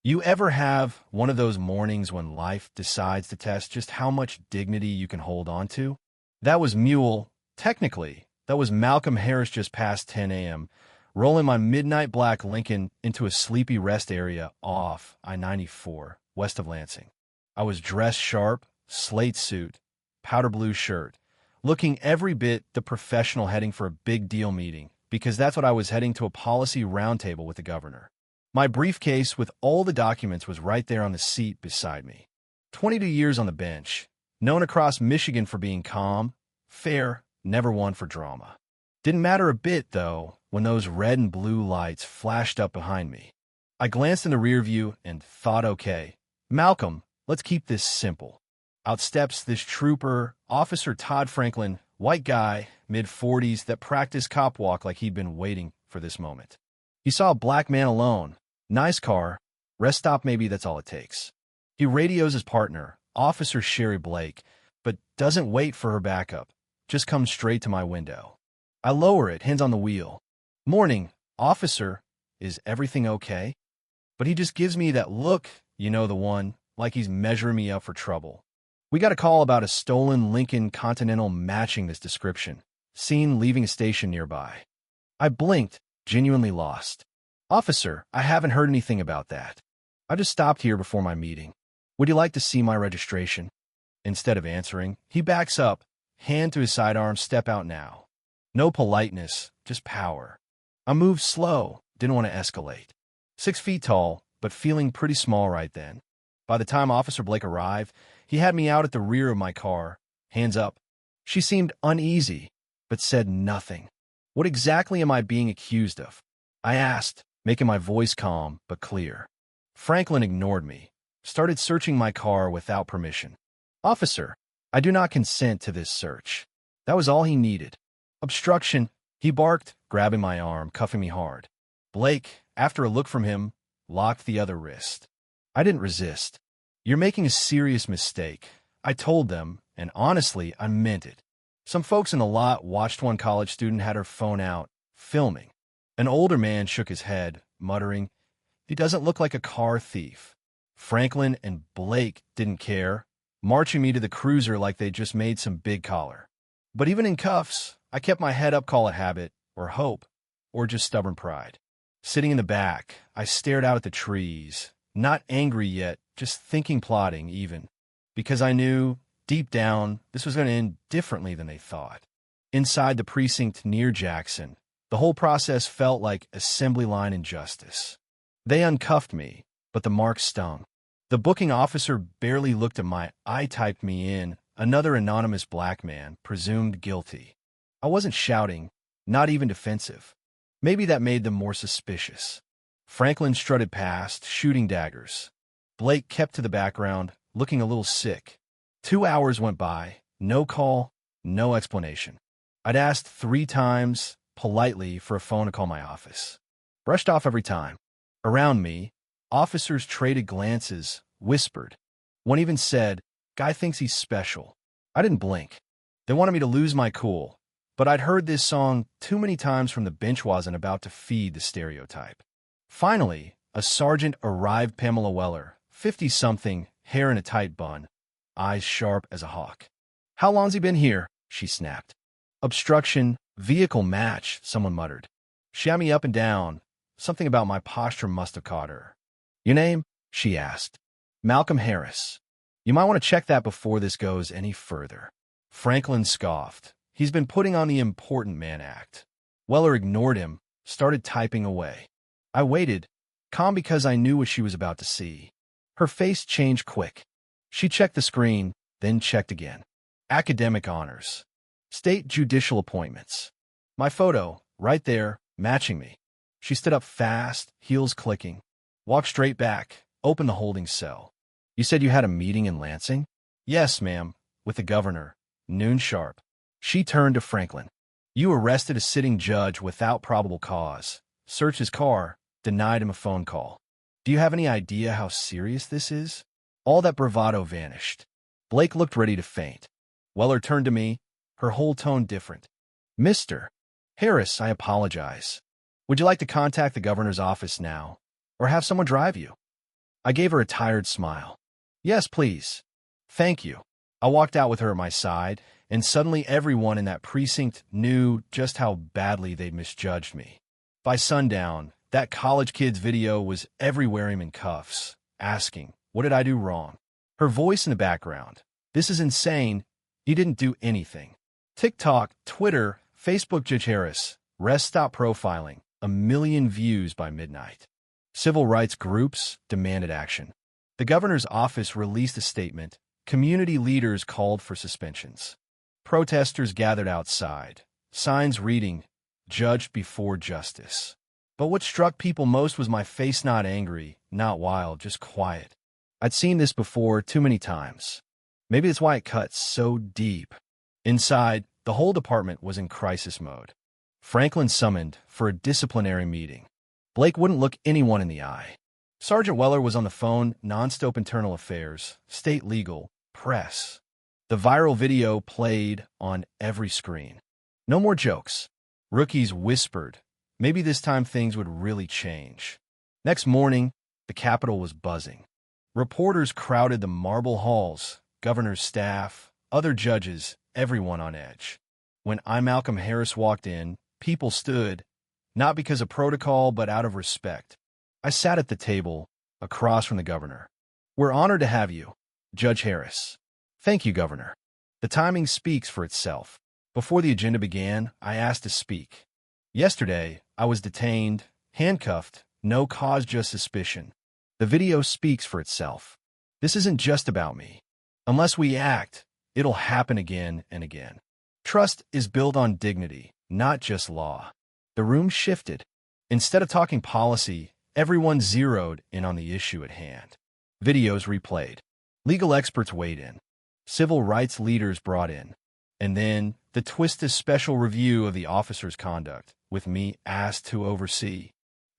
You ever have one of those mornings when life decides to test just how much dignity you can hold on to? That was technically, that was Malcolm Harris just past 10 a.m., rolling my midnight black Lincoln into a sleepy rest area off I-94, west of Lansing. I was dressed sharp, slate suit, powder blue shirt, looking every bit the professional heading for a big deal meeting, because that's what I was heading to a policy roundtable with the governor. My briefcase with all the documents was right there on the seat beside me. 22 years on the bench, known across Michigan for being calm, fair, never one for drama. Didn't matter a bit, though, when those red and blue lights flashed up behind me. I glanced in the rear view and thought, okay, Malcolm, let's keep this simple. Out steps this trooper, Officer Todd Franklin, white guy, mid-40s, that practiced cop walk like he'd been waiting for this moment. He saw a black man alone. Nice car. Rest stop, maybe that's all it takes. He radios his partner, Officer Sherry Blake, but doesn't wait for her backup. Just comes straight to my window. I lower it, hands on the wheel. Morning, officer. Is everything okay? But he just gives me that look, you know the one, like he's measuring me up for trouble. We got a call about a stolen Lincoln Continental matching this description, seen leaving a station nearby. I blinked, genuinely lost. Officer, I haven't heard anything about that. I just stopped here before my meeting. Would you like to see my registration? Instead of answering, he backs up, hand to his sidearm, step out now. No politeness, just power. I moved slow, didn't want to escalate. 6 feet tall, but feeling pretty small right then. By the time Officer Blake arrived, he had me out at the rear of my car, hands up. She seemed uneasy, but said nothing. What exactly am I being accused of? I asked, making my voice calm but clear. Franklin ignored me, started searching my car without permission. Officer, I do not consent to this search. That was all he needed. Obstruction, he barked, grabbing my arm, cuffing me hard. Blake, after a look from him, locked the other wrist. I didn't resist. You're making a serious mistake, I told them, and honestly, I meant it. Some folks in the lot watched one college student had her phone out, filming. An older man shook his head, muttering, "He doesn't look like a car thief." Franklin and Blake didn't care, marching me to the cruiser like they just made some big collar. But even in cuffs, I kept my head up, call it habit, or hope, or just stubborn pride. Sitting in the back, I stared out at the trees, not angry yet, just thinking, plotting even, because I knew, deep down, this was going to end differently than they thought. Inside the precinct near Jackson, the whole process felt like assembly line injustice. They uncuffed me, but the mark stung. The booking officer barely looked at I typed me in, another anonymous black man, presumed guilty. I wasn't shouting, not even defensive. Maybe that made them more suspicious. Franklin strutted past, shooting daggers. Blake kept to the background, looking a little sick. 2 hours went by, no call, no explanation. I'd asked 3 times, politely, for a phone to call my office. Brushed off every time. Around me, officers traded glances, whispered. One even said, "Guy thinks he's special." I didn't blink. They wanted me to lose my cool, but I'd heard this song too many times from the bench, wasn't about to feed the stereotype. Finally, a sergeant arrived, Pamela Weller, 50-something, hair in a tight bun, eyes sharp as a hawk. "How long's he been here?" she snapped. "Obstruction, vehicle match," someone muttered. She had me up and down. Something about my posture must have caught her. "Your name?" she asked. "Malcolm Harris. You might want to check that before this goes any further." Franklin scoffed. He's been putting on the important man act. Weller ignored him, started typing away. I waited, calm because I knew what she was about to see. Her face changed quick. She checked the screen, then checked again. Academic honors. State judicial appointments. My photo, right there, matching me. She stood up fast, heels clicking. Walked straight back, opened the holding cell. "You said you had a meeting in Lansing?" "Yes, ma'am, with the governor. Noon sharp." She turned to Franklin. "You arrested a sitting judge without probable cause, searched his car, denied him a phone call. Do you have any idea how serious this is?" All that bravado vanished. Blake looked ready to faint. Weller turned to me, her whole tone different. "Mr. Harris, I apologize. Would you like to contact the governor's office now, or have someone drive you?" I gave her a tired smile. Yes, please. Thank you. I walked out with her at my side, and suddenly everyone in that precinct knew just how badly they'd misjudged me. By sundown, that college kid's video was everywhere him in cuffs, asking, what did I do wrong? Her voice in the background. This is insane. You didn't do anything. TikTok, Twitter, Facebook Judge Harris. Rest stop profiling. 1 million views by midnight. Civil rights groups demanded action. The governor's office released a statement. Community leaders called for suspensions. Protesters gathered outside, signs reading, "Judged before justice." But what struck people most was my face, not angry, not wild, just quiet. I'd seen this before too many times. Maybe that's why it cuts so deep. Inside, the whole department was in crisis mode. Franklin summoned for a disciplinary meeting. Blake wouldn't look anyone in the eye. Sergeant Weller was on the phone, non-stop internal affairs, state legal, press. The viral video played on every screen. No more jokes. Rookies whispered. Maybe this time things would really change. Next morning, the Capitol was buzzing. Reporters crowded the marble halls, governor's staff, other judges, everyone on edge. When Malcolm Harris walked in, people stood, not because of protocol, but out of respect. I sat at the table, across from the governor. We're honored to have you, Judge Harris. Thank you, Governor. The timing speaks for itself. Before the agenda began, I asked to speak. Yesterday, I was detained, handcuffed, no cause, just suspicion. The video speaks for itself. This isn't just about me. Unless we act, it'll happen again and again. Trust is built on dignity, not just law. The room shifted. Instead of talking policy, everyone zeroed in on the issue at hand. Videos replayed. Legal experts weighed in. Civil rights leaders brought in. And then, the twisted special review of the officer's conduct, with me asked to oversee.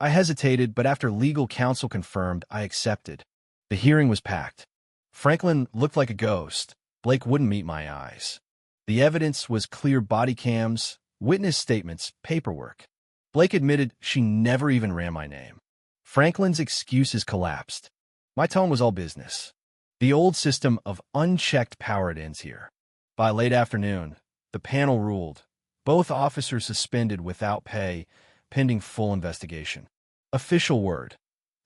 I hesitated, but after legal counsel confirmed, I accepted. The hearing was packed. Franklin looked like a ghost. Blake wouldn't meet my eyes. The evidence was clear: body cams, witness statements, paperwork. Blake admitted she never even ran my name. Franklin's excuses collapsed. My tone was all business. The old system of unchecked power ends here. By late afternoon, the panel ruled. Both officers suspended without pay, pending full investigation. Official word: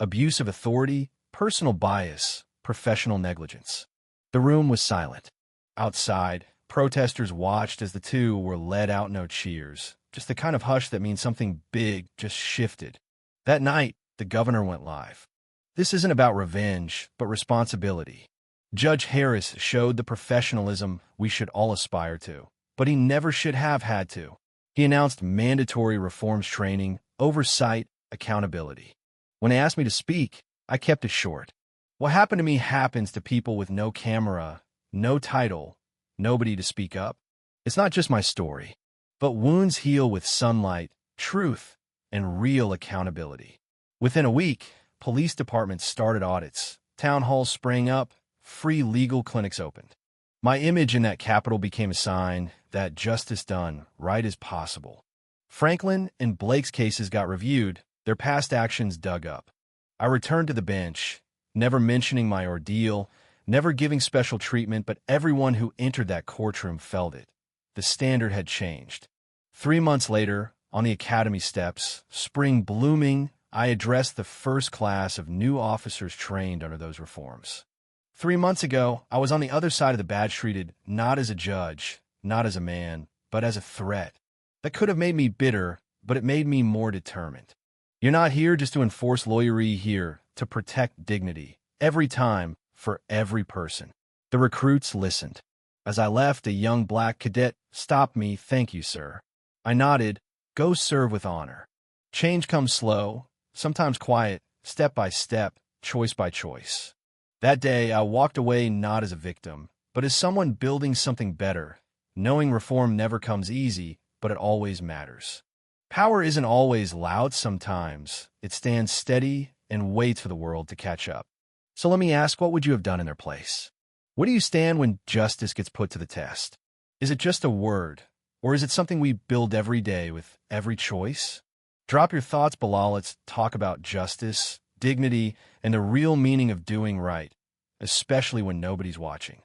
abuse of authority, personal bias, professional negligence. The room was silent. Outside, protesters watched as the two were led out. No cheers, just the kind of hush that means something big just shifted. That night, the governor went live. This isn't about revenge, but responsibility. Judge Harris showed the professionalism we should all aspire to, but he never should have had to. He announced mandatory reforms training, oversight, accountability. When they asked me to speak, I kept it short. What happened to me happens to people with no camera, no title, nobody to speak up. It's not just my story, but wounds heal with sunlight, truth, and real accountability. Within a week, police departments started audits, town halls sprang up, free legal clinics opened. My image in that Capitol became a sign that justice done right is possible. Franklin and Blake's cases got reviewed, their past actions dug up. I returned to the bench, never mentioning my ordeal, never giving special treatment, but everyone who entered that courtroom felt it. The standard had changed. 3 months later, on the academy steps, spring blooming, I addressed the first class of new officers trained under those reforms. 3 months ago, I was on the other side of the badge, treated not as a judge, not as a man, but as a threat. That could have made me bitter, but it made me more determined. You're not here just to enforce lawyering, here to protect dignity, every time, for every person. The recruits listened. As I left, a young black cadet stopped me. "Thank you, sir." I nodded. "Go serve with honor." Change comes slow, sometimes quiet, step by step, choice by choice. That day, I walked away not as a victim, but as someone building something better, knowing reform never comes easy, but it always matters. Power isn't always loud. Sometimes it stands steady and waits for the world to catch up. So let me ask, what would you have done in their place? Where do you stand when justice gets put to the test? Is it just a word, or is it something we build every day with every choice? Drop your thoughts below. Let's talk about justice, dignity, and the real meaning of doing right, especially when nobody's watching.